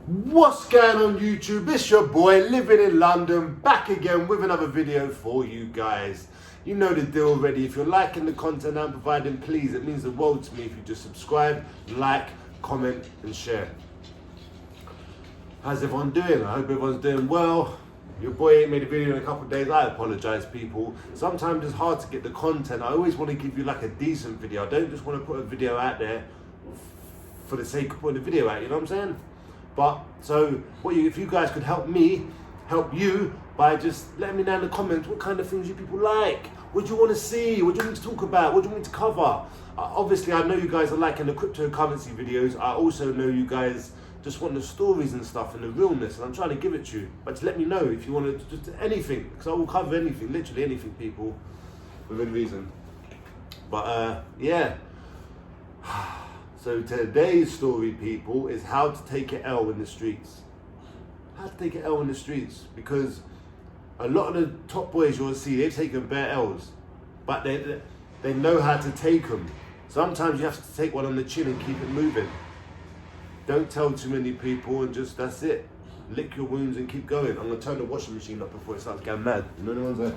What's going on YouTube? It's your boy living in London, back again with another video for you guys. You know the deal already. If you're liking the content I'm providing, please, it means the world to me if you just subscribe, like, comment and share. How's everyone doing? I hope everyone's doing well. Your boy ain't made a video in a couple of days. I apologize, people. Sometimes it's hard to get the content. I always want to give you like a decent video. I don't just want to put a video out there for the sake of putting a video out, you know what I'm saying? But so if you guys could help me help you by just letting me know in the comments what kind of things you people like, what do you want to see, what do you want me to talk about, what do you want me to cover. Obviously I know you guys are liking the cryptocurrency videos. I also know you guys just want the stories and stuff and the realness, and I'm trying to give it to you. But just let me know if you want to, just anything, because I will cover anything, literally anything, people, within reason. But yeah. So today's story, people, is how to take an L in the streets. How to take an L in the streets, because a lot of the top boys you'll see, they've taken bare L's, but they know how to take them. Sometimes you have to take one on the chin and keep it moving. Don't tell too many people and just, that's it. Lick your wounds and keep going. I'm gonna turn the washing machine up before it starts getting mad. You know the ones there?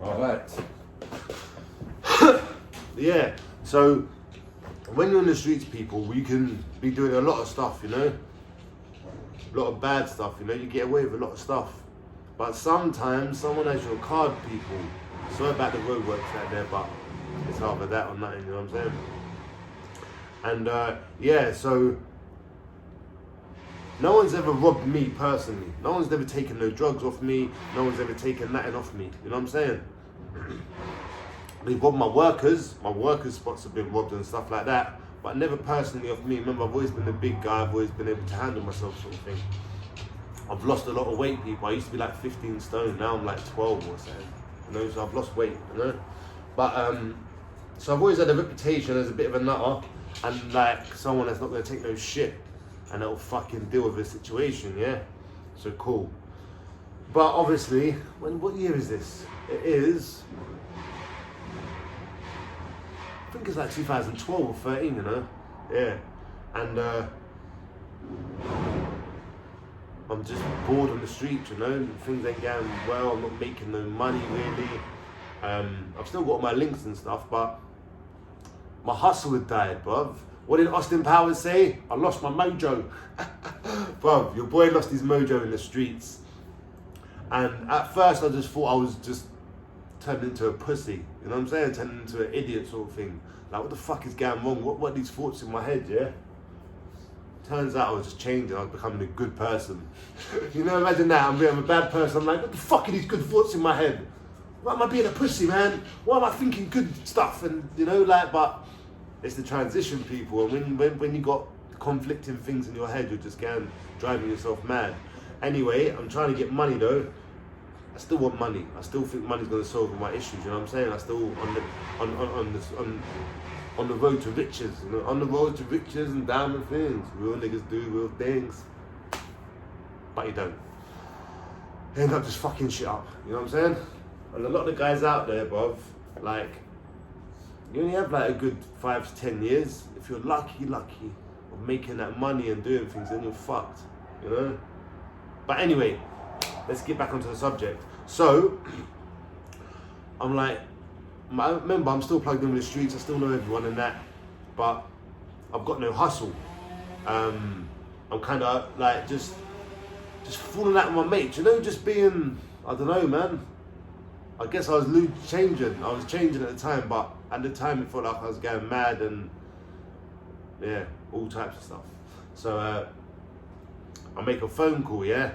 All right. Yeah, so when you're in the streets, people, you can be doing a lot of stuff, you know? A lot of bad stuff, you know? You get away with a lot of stuff. But sometimes someone has your card, people. Sorry about the roadworks out there, but it's either that or nothing, you know what I'm saying? And yeah, so no one's ever robbed me personally. No one's ever taken no drugs off me. No one's ever taken nothing off me. You know what I'm saying? They've robbed my workers. My workers' spots have been robbed and stuff like that. But never personally off me. Remember, I've always been a big guy. I've always been able to handle myself, sort of thing. I've lost a lot of weight, people. I used to be like 15 stone. Now I'm like 12 or something. You know, so I've lost weight, you know? But, so I've always had a reputation as a bit of a nutter. And like someone that's not going to take no shit. And that'll fucking deal with the situation, yeah? So cool. But obviously, what year is this? It is, I think it's like 2012 or 13, you know? Yeah. And I'm just bored on the streets, you know? Things ain't going well, I'm not making no money really. I've still got my links and stuff, but my hustle had died, bruv. What did Austin Powers say? I lost my mojo. Bruv, your boy lost his mojo in the streets. And at first I just thought I was just turned into a pussy. You know what I'm saying? Turned into an idiot sort of thing. Like, what the fuck is going wrong? What are these thoughts in my head, yeah? Turns out I was just changing. I was becoming a good person. You know, imagine that. I'm a bad person. I'm like, what the fuck are these good thoughts in my head? Why am I being a pussy, man? Why am I thinking good stuff? And, you know, like, but it's the transition, people. And when you got conflicting things in your head, you're just driving yourself mad. Anyway, I'm trying to get money though. I still want money. I still think money's gonna solve all my issues. You know what I'm saying? I still on the road to riches. You know, on the road to riches and diamond things. Real niggas do real things, but you don't. You end up just fucking shit up. You know what I'm saying? And a lot of the guys out there, bruv, like, you only have like a good 5 to 10 years. If you're lucky of making that money and doing things, then you're fucked. You know. But anyway, let's get back onto the subject. So, I'm like, remember, I'm still plugged in with the streets, I still know everyone and that, but I've got no hustle. I'm kind of like just falling out with my mates, you know, just being, I don't know, man. I guess I was changing. I was changing at the time, but at the time it felt like I was going mad and, yeah, all types of stuff. So, I make a phone call, yeah,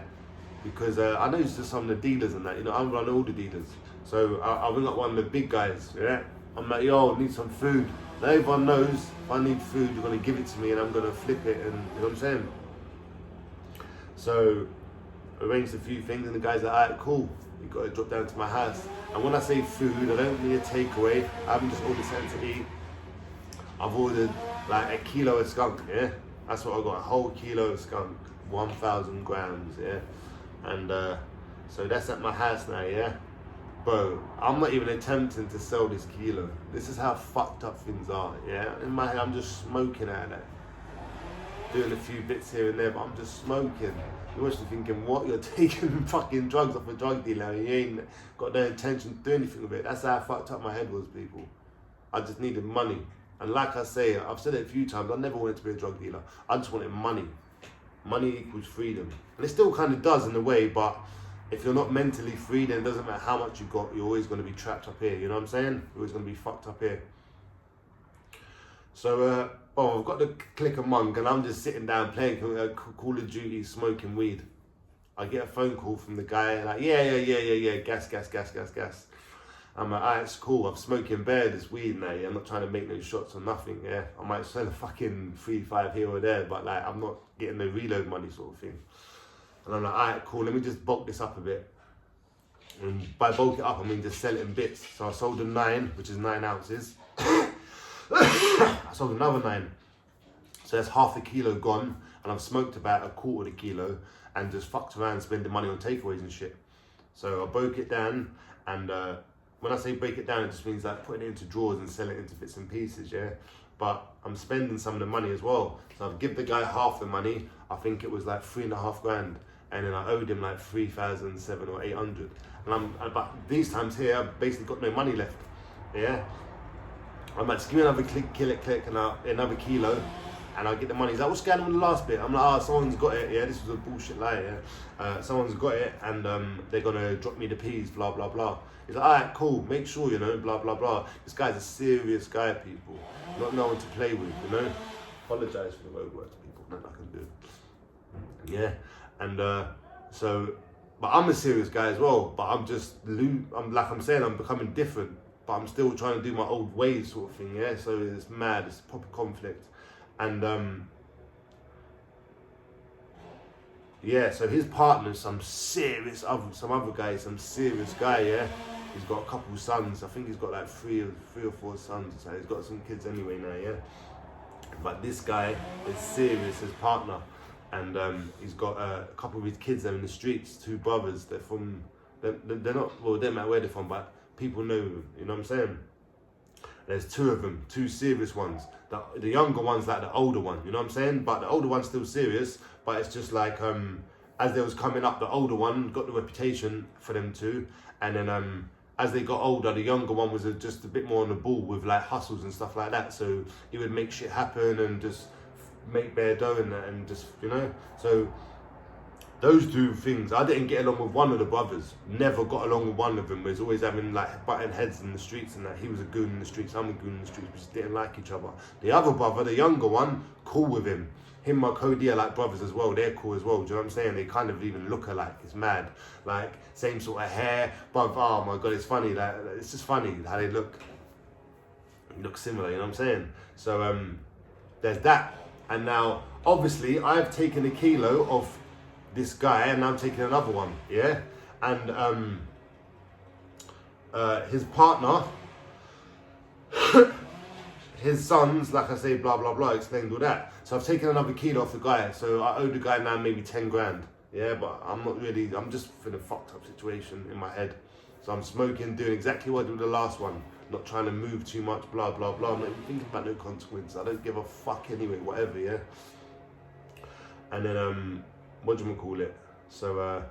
because I know it's just some of the dealers and that, you know, I run all the dealers. So I ring up one of the big guys, yeah. I'm like, yo, I need some food. Now everyone knows if I need food, you're gonna give it to me and I'm gonna flip it, and you know what I'm saying? So arranged a few things and the guy's like, alright, cool. You gotta drop down to my house. And when I say food, I don't mean a takeaway. I haven't just ordered something to eat. I've ordered like a kilo of skunk, yeah. That's what I got, a whole kilo of skunk. 1,000 grams, yeah, and so that's at my house now, yeah. Bro, I'm not even attempting to sell this kilo. This is how fucked up things are, yeah? In my head, I'm just smoking out of that. Doing a few bits here and there, but I'm just smoking. You're actually thinking, what? You're taking fucking drugs off a drug dealer and you ain't got no intention to do anything with it. That's how fucked up my head was, people. I just needed money. And like I say, I've said it a few times, I never wanted to be a drug dealer. I just wanted money. Money equals freedom. And it still kind of does in a way, but if you're not mentally free, then it doesn't matter how much you got, you're always going to be trapped up here. You know what I'm saying? You're always going to be fucked up here. So, I've got the click of monk and I'm just sitting down playing Call of Duty, smoking weed. I get a phone call from the guy, like, yeah, gas. I'm like, alright, it's cool, I'm smoking bare this weed now, yeah? I'm not trying to make no shots or nothing, yeah? I might sell a fucking 3-5 here or there, but like, I'm not getting no reload money sort of thing. And I'm like, alright, cool, let me just bulk this up a bit. And by bulk it up, I mean just sell it in bits. So I sold them 9, which is 9 ounces. I sold another 9. So that's half a kilo gone, and I've smoked about a quarter of a kilo and just fucked around spending money on takeaways and shit. So I broke it down, and when I say break it down, it just means like putting it into drawers and selling it into bits and pieces, yeah? But I'm spending some of the money as well. So I've given the guy half the money. I think it was like 3.5 grand. And then I owed him like 3,700 or 800. But these times here, I've basically got no money left, yeah? I'm like, just give me another click, and another kilo, and I'll get the money. He's like, what's going on with the last bit? I'm like, someone's got it, yeah? This was a bullshit lie, yeah? Someone's got it, and they're gonna drop me the peas, blah, blah, blah. He's like, alright, cool, make sure, you know, blah, blah, blah. This guy's a serious guy, people. Not no one to play with, you know? Apologise for the road words, people, nothing I can do. Yeah, and but I'm a serious guy as well, but I'm like I'm saying, I'm becoming different, but I'm still trying to do my old ways sort of thing, yeah? So it's mad, it's proper conflict. And yeah, so his partner's some other guy, some serious guy, yeah? He's got a couple sons. I think he's got like three or four sons. So he's got some kids anyway now, yeah? But this guy is serious, his partner. And he's got a couple of his kids there in the streets, 2 brothers. They're not, well, they don't matter where they're from, but people know them, you know what I'm saying? There's 2 of them, 2 serious ones. The younger one's like the older one, you know what I'm saying? But the older one's still serious, but it's just like, as they was coming up, the older one got the reputation for them 2. And then as they got older, the younger one was just a bit more on the ball with like hustles and stuff like that. So he would make shit happen and just make bare dough and that, and just, you know. So those 2 things, I didn't get along with one of the brothers. Never got along with one of them. Was always having like butting heads in the streets and that. He was a goon in the streets, I'm a goon in the streets. We just didn't like each other. The other brother, the younger one, cool with him. Him and my Cody are like brothers as well. They're cool as well. Do you know what I'm saying? They kind of even look alike. It's mad. Like same sort of hair. But oh my god, it's funny. Like it's just funny how they look. They look similar. You know what I'm saying? So there's that. And now, obviously, I've taken a kilo of this guy, and I'm taking another one, yeah? And his partner, his sons, like I say, blah, blah, blah, explained all that. So I've taken another kilo off the guy, so I owe the guy now maybe 10 grand, yeah? But I'm just in a fucked up situation in my head. So I'm smoking, doing exactly what I did with the last one. Not trying to move too much, blah, blah, blah. I'm not even thinking about no consequences. I don't give a fuck anyway, whatever, yeah? And then, what do you call it? So,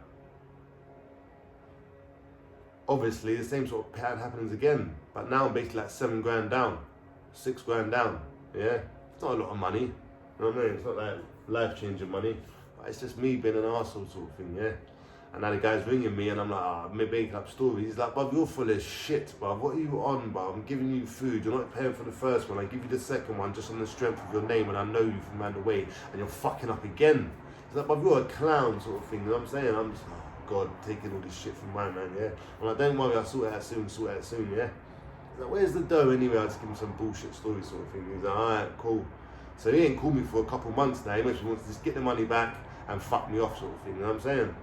obviously, the same sort of pattern happens again. But now I'm basically like 7 grand down, 6 grand down, yeah? It's not a lot of money, you know what I mean? It's not like life-changing money. But it's just me being an arsehole sort of thing, yeah? And now the guy's ringing me and I'm like, I'm making up stories. He's like, bruv, you're full of shit, bruv. What are you on, bruv? I'm giving you food. You're not paying for the first one. I give you the second one just on the strength of your name and I know you from around the way and you're fucking up again. He's like, bruv, you're a clown sort of thing. You know what I'm saying? I'm just, oh God, taking all this shit from my man, yeah? I'm like, don't worry, I'll sort it out soon, yeah? He's like, where's the dough anyway? I just give him some bullshit story sort of thing. He's like, alright, cool. So he ain't called me for a couple months now. He makes me want to just get the money back and fuck me off sort of thing, you know what I'm saying?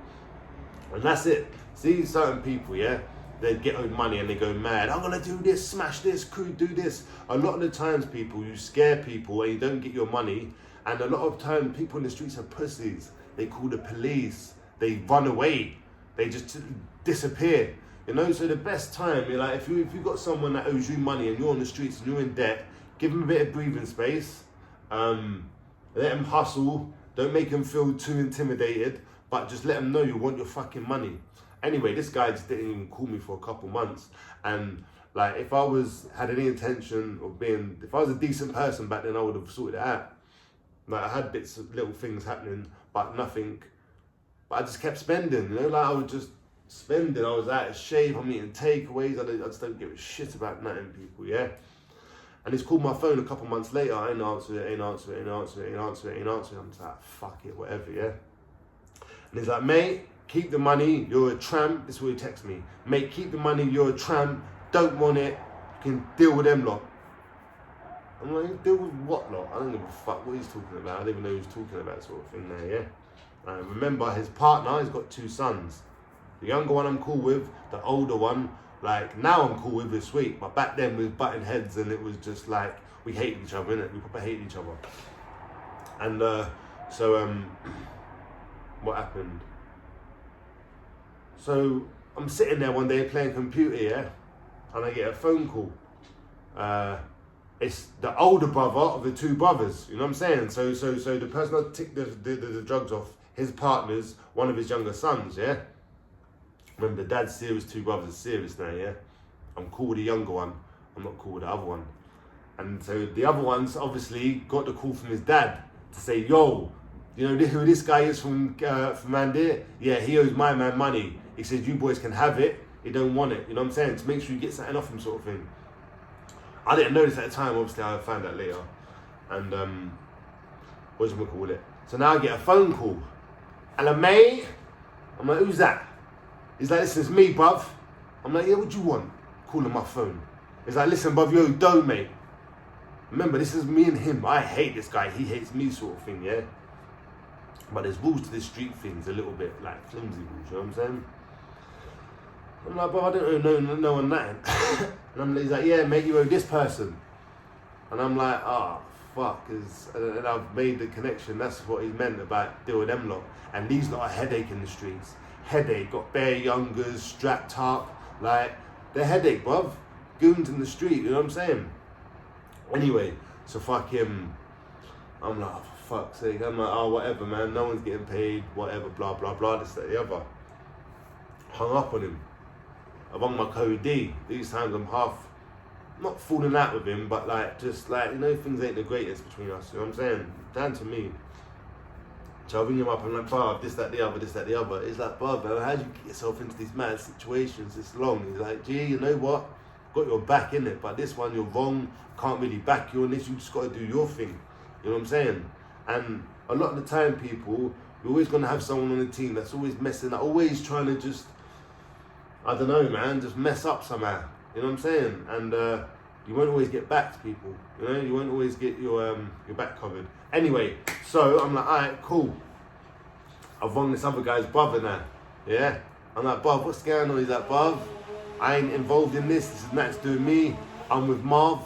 And that's it. See, certain people, yeah, they get owed money and they go mad. I'm gonna do this, smash this, do this. A lot of the times, people, you scare people and you don't get your money. And a lot of times, people in the streets are pussies. They call the police. They run away. They just disappear. You know, so the best time, you're like, if you got someone that owes you money and you're on the streets and you're in debt, give them a bit of breathing space. Let them hustle. Don't make them feel too intimidated, but just let them know you want your fucking money. Anyway, this guy just didn't even call me for a couple months. And like, if I had any intention of if I was a decent person back then, I would have sorted it out. Like, I had bits of little things happening, but nothing. But I just kept spending, you know, like I would just spending. I was out of shape, I'm eating takeaways, I just don't give a shit about nothing, people, yeah? And he's called my phone a couple months later, I ain't answer it. I'm just like, fuck it, whatever, yeah? And he's like, mate, keep the money, you're a tramp. This is what he texts me. Mate, keep the money, you're a tramp, don't want it, you can deal with them lot. I'm like, deal with what lot? I don't give a fuck what he's talking about. I don't even know who he's talking about, sort of thing there, yeah? Remember, his partner, he's got 2 sons. The younger one I'm cool with, the older one, like, now I'm cool with, is sweet. But back then we was butting heads and it was just like, we hated each other, innit? We proper hated each other. And what happened? So I'm sitting there one day playing computer, yeah? And I get a phone call. It's the older brother of the 2 brothers, you know what I'm saying? So the person I ticked the drugs off, his partner's one of his younger sons, yeah? Remember, the dad's serious, 2 brothers are serious now, yeah? I'm cool with the younger one, I'm not cool with the other one. And so the other one's obviously got the call from his dad to say, yo, you know who this guy is from Mandir? Yeah, he owes my man money. He says, you boys can have it, he don't want it, you know what I'm saying? To make sure you get something off him, sort of thing. I didn't know this at the time, obviously I found out later. And what do we call it? So now I get a phone call. Hello, mate. I'm like, who's that? He's like, listen, it's me, bruv. I'm like, yeah, what do you want? Calling my phone. He's like, listen, bruv, yo, don't, mate. Remember, this is me and him. I hate this guy, he hates me, sort of thing, yeah? But there's rules to this street things, a little bit, like, flimsy rules, you know what I'm saying? I'm like, bro, I don't know no one that. And he's like, yeah, mate, you owe this person. And I'm like, oh, fuck. And I've made the connection. That's what he's meant about deal with them lot. And these lot are headache in the streets. Headache, got bare youngers, strapped up. Like, they're headache, bruv. Goons in the street, you know what I'm saying? Anyway, so fuck him. I'm like, oh, for fuck's sake. I'm like, oh, whatever, man. No one's getting paid, whatever, blah, blah, blah, this, that, the other. Hung up on him. I rung my code D. These times I'm not falling out with him, but like, just like, you know, things ain't the greatest between us, you know what I'm saying? Down to me. So I ring him up, I'm like, bruv, this, that, the other. He's like, bruv, man, how'd you get yourself into these mad situations this long? He's like, gee, you know what? Got your back in it, but this one, you're wrong. Can't really back you on this. You just got to do your thing. You know what I'm saying? And a lot of the time, people, you're always going to have someone on the team that's always messing up, always trying to just, I don't know, man, just mess up somehow. You know what I'm saying? And you won't always get back to people. You know, you won't always get your back covered. Anyway, so I'm like, alright, cool. I've rung this other guy's brother now. Yeah? I'm like, bruv, what's going on? He's like, bruv, I ain't involved in this. This is nothing to do with me. I'm with Marv.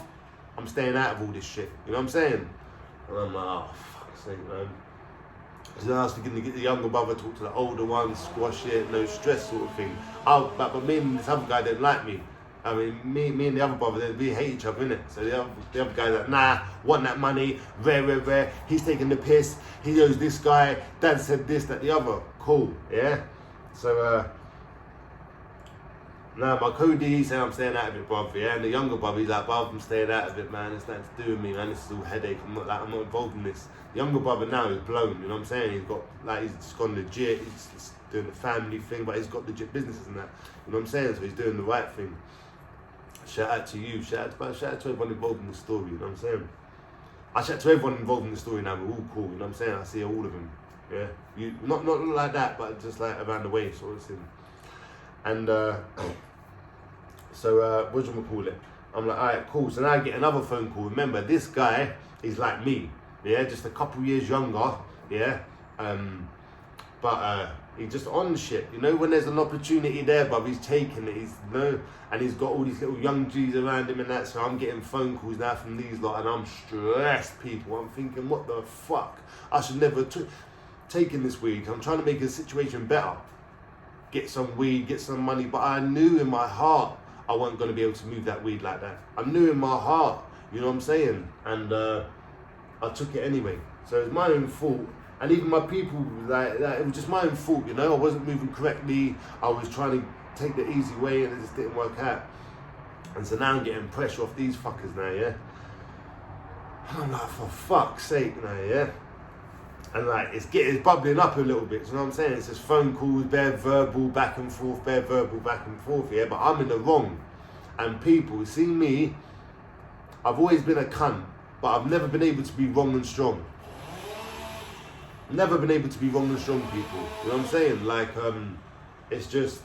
I'm staying out of all this shit. You know what I'm saying? And I'm like, oh, fuck's sake, man. So I was thinking to get the younger brother, talk to the older one, squash it, no stress sort of thing. But me and this other guy didn't like me. I mean, me and the other brother, we hate each other, innit? So the other guy's like, nah, want that money, rare. He's taking the piss, he owes this guy, dad said this, that, the other. Cool, yeah? So, now my code he said I'm staying out of it, bruv, yeah? And the younger brother, he's like, bruv, I'm staying out of it, man. It's nothing to do with me, man. This is all headache. I'm not involved in this. The younger brother now is blown, you know what I'm saying? He's got, like, he's just gone legit. He's doing the family thing, but he's got legit businesses and that. You know what I'm saying? So he's doing the right thing. Shout out to you, shout out to everyone involved in the story, you know what I'm saying? I shout out to everyone involved in the story now, we're all cool, you know what I'm saying? I see all of them, yeah? You, not like that, but just like around the way, sort of thing. And so what do you call it? I'm like, alright, cool. So now I get another phone call. Remember, this guy is like me, yeah? Just a couple years younger, yeah? But he's just on shit. You know, when there's an opportunity there, bruv, he's taking it. He's, you know, and he's got all these little young G's around him and that. So I'm getting phone calls now from these lot, and I'm stressed, people. I'm thinking, what the fuck? I should never taken this week. I'm trying to make the situation better. get some weed, get some money, but I knew in my heart I wasn't going to be able to move that weed like that. I knew in my heart, you know what I'm saying? And I took it anyway. So it was my own fault. And even my people, like it was just my own fault, you know? I wasn't moving correctly. I was trying to take the easy way and it just didn't work out. And so now I'm getting pressure off these fuckers now, yeah? And I'm like, for fuck's sake now, yeah? And like, it's bubbling up a little bit, you know what I'm saying? It's just phone calls, bare verbal back and forth, yeah? But I'm in the wrong. And people, see me, I've always been a cunt, but I've never been able to be wrong and strong. Never been able to be wrong and strong, people. You know what I'm saying? Like, it's just,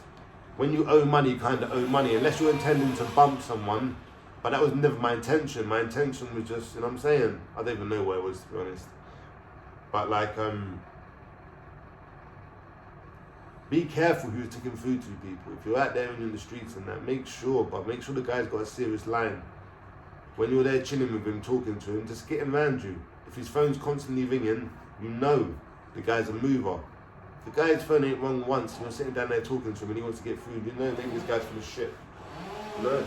when you owe money, you kind of owe money, unless you're intending to bump someone. But that was never my intention. My intention was just, you know what I'm saying? I don't even know what it was, to be honest. But like, be careful who you're taking food to, people. If you're out there and you're in the streets and that, make sure the guy's got a serious line. When you're there chilling with him, talking to him, just get him around you. If his phone's constantly ringing, you know the guy's a mover. If the guy's phone ain't rung once and you're sitting down there talking to him and he wants to get food, you know maybe this guy's full of shit. You know?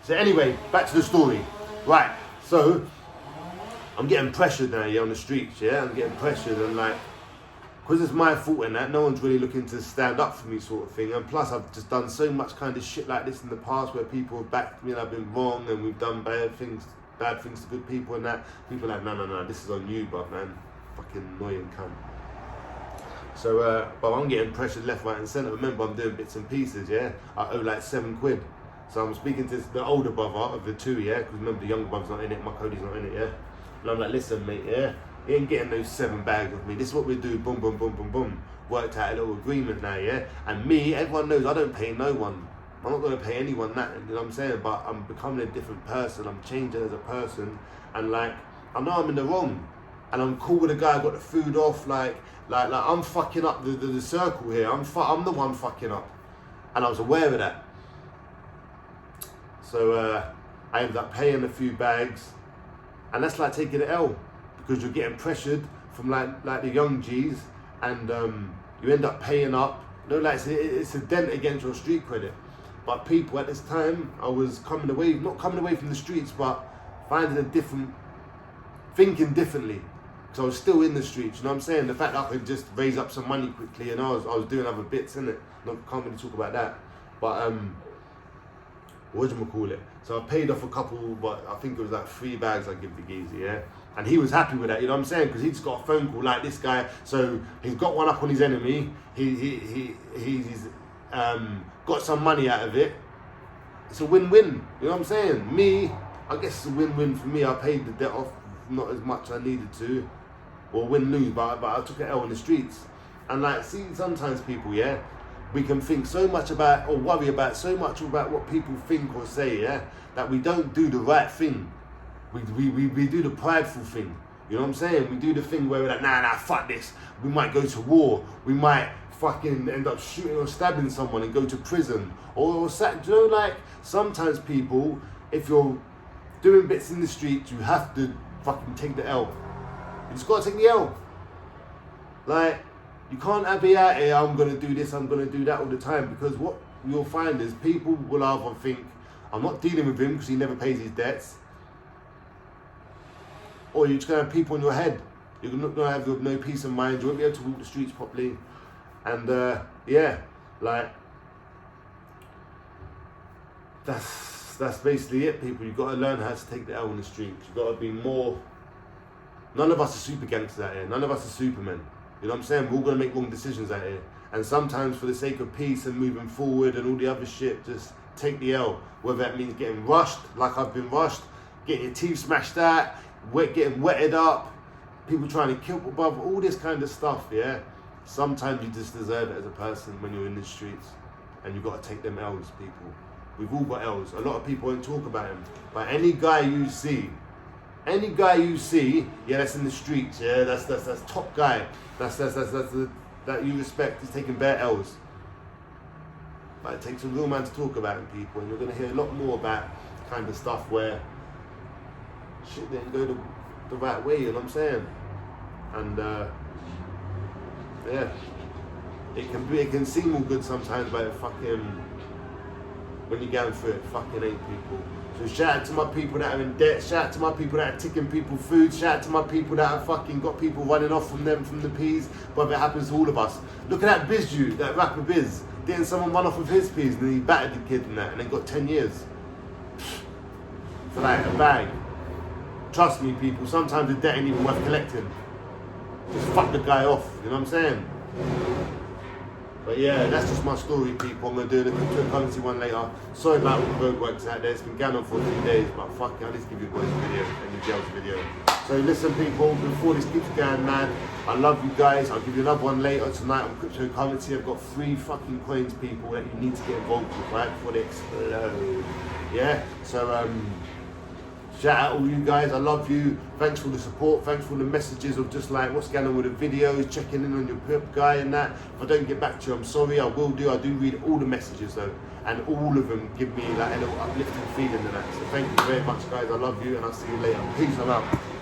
So anyway, back to the story. Right, so I'm getting pressured now, yeah, on the streets, yeah? I'm getting pressured and like, because it's my fault and that, no one's really looking to stand up for me sort of thing. And plus I've just done so much kind of shit like this in the past where people have backed me and I've been wrong and we've done bad things to good people and that. People are like, no, this is on you, but man, fucking annoying cunt. So, but I'm getting pressured left, right and centre. Remember, I'm doing bits and pieces, yeah? I owe like £7. So I'm speaking to the older brother of the two, yeah? Because remember, the younger brother's not in it, my Cody's not in it, yeah? And I'm like, listen, mate, yeah? You ain't getting those 7 bags of me. This is what we do, boom, boom, boom, boom, boom. Worked out a little agreement now, yeah? And me, everyone knows I don't pay no one. I'm not going to pay anyone that, you know what I'm saying? But I'm becoming a different person. I'm changing as a person. And like, I know I'm in the wrong. And I'm cool with the guy, I got the food off, like I'm fucking up the circle here. I'm the one fucking up. And I was aware of that. So I ended up paying a few bags. And that's like taking an L. Because you're getting pressured from like the young G's. And you end up paying up. No, like it's a dent against your street credit. But people at this time, I was not coming away from the streets, but finding thinking differently. Because I was still in the streets, you know what I'm saying? The fact that I could just raise up some money quickly and I was doing other bits, innit? Can't really talk about that. But, whatchamacallit? So I paid off a couple, but I think it was like 3 bags I give the geezer, yeah? And he was happy with that, you know what I'm saying? Because he just got a phone call like this guy. So he's got one up on his enemy. He's got some money out of it. It's a win-win, you know what I'm saying? Me, I guess it's a win-win for me. I paid the debt off, not as much as I needed to, or win-lose, but I took an L on the streets. And like, see, sometimes people, yeah, we can think so much about, or worry about so much about what people think or say, yeah, that we don't do the right thing. We do the prideful thing, you know what I'm saying? We do the thing where we're like, nah, fuck this. We might go to war. We might fucking end up shooting or stabbing someone and go to prison. Or you know, like, sometimes people, if you're doing bits in the street, you have to fucking take the L. You just gotta take the L. Like, you can't be out here, I'm gonna do this, I'm gonna do that all the time, because what you'll find is people will either think, I'm not dealing with him because he never pays his debts, or you're just gonna have people in your head. You're not gonna have no peace of mind, you won't be able to walk the streets properly. And yeah, like, that's basically it, people. You've got to learn how to take the L in the streets. You've got to be more. None of us are super gangsters out here. None of us are supermen. You know what I'm saying? We're all going to make wrong decisions out here. And sometimes for the sake of peace and moving forward and all the other shit, just take the L. Whether that means getting rushed, like I've been rushed, getting your teeth smashed out, getting wetted up, people trying to kill above, all this kind of stuff, yeah? Sometimes you just deserve it as a person when you're in the streets. And you've got to take them L's, people. We've all got L's. A lot of people won't talk about him. But any guy you see, yeah, that's in the streets, yeah, that's top guy. That you respect is taking bare L's. But it takes a real man to talk about him, people, and you're gonna hear a lot more about kind of stuff where shit didn't go the right way, you know what I'm saying? And yeah. It can seem all good sometimes, but it fucking, when you're going through it, fucking ain't people. So shout out to my people that are in debt, shout out to my people that are ticking people food, shout out to my people that have fucking got people running off from them from the peas, but it happens to all of us. Look at that Bizju, that rapper Biz. Didn't someone run off with his peas and then he battered the kid and that and then got 10 years? For like a bag. Trust me people, sometimes the debt ain't even worth collecting. Just fuck the guy off, you know what I'm saying? But yeah, that's just my story, people. I'm going to do the cryptocurrency one later. Sorry about all the roadworks out there. It's been going on for 3 days, but fuck it, I'll just give you boys a video and the girls a video. So listen, people, before this keeps going mad, I love you guys. I'll give you another one later tonight on cryptocurrency. I've got 3 fucking coins, people, that you need to get involved with, right, before they explode. Yeah? So, shout out all you guys, I love you. Thanks for the support, thanks for the messages of just like what's going on with the videos, checking in on your pip guy and that. If I don't get back to you, I'm sorry, I will do. I do read all the messages though, and all of them give me like a little uplifting feeling and that. So thank you very much guys, I love you and I'll see you later. Peace, I'm out.